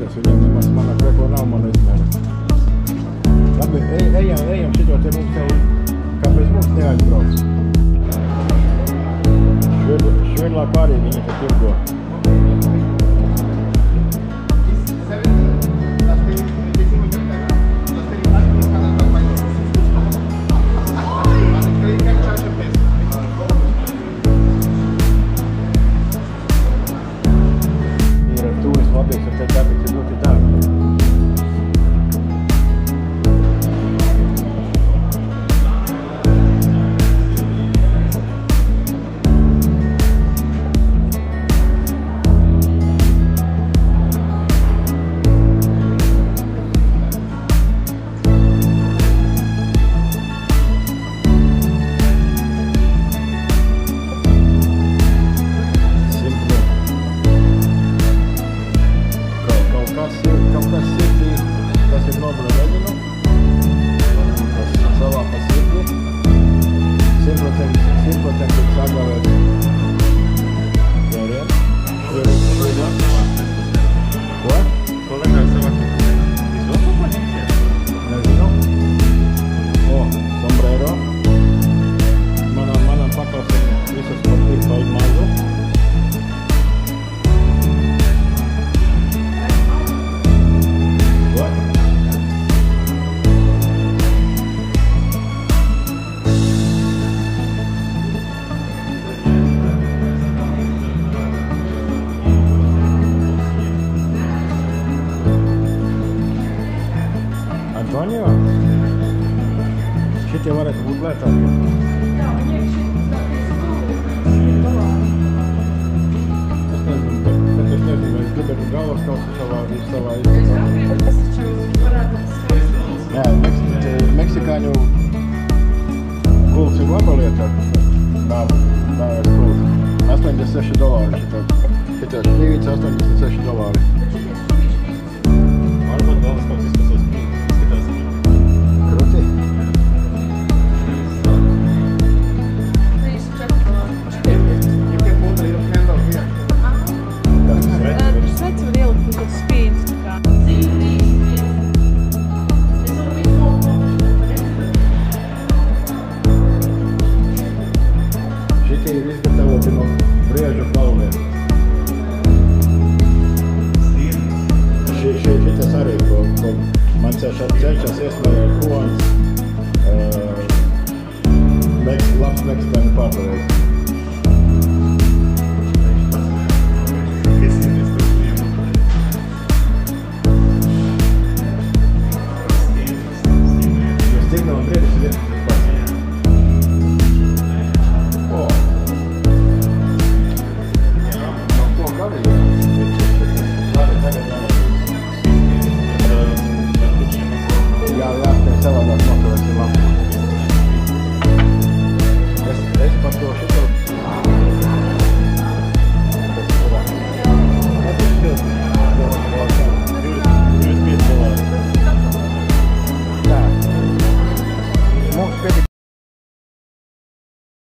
izmērs viņiem nemaz manā kreko nav mana izmērs. Labi, ejam šito te mums jau, kāpēc mums neaizbrauc. Švedlāk arī viņi te tirgo. Antonio? Šitie varētu būt lētāki. Jā, viņi iekšķi Es nezinu, vai es gribētu galvas kausu savā izskatā. Tas taču varētu skaistīt. Jā, meksikāņu gults ir laba lieta. Dāvēt gults. $86 šitāds šķīvīts, $86. Varbūt galvas kausu izskatās. Kruti? Sveci var ielikt kaut spīdus. Šitie ir izgatavoti no briežu kalniem. Šitas arī, ko man cenšas iesmējot Kuans, labs meksikāņu pārvarēs. Stigna un briedis ir pats. No ko garīgi? Jā, te savādāk nokļūt.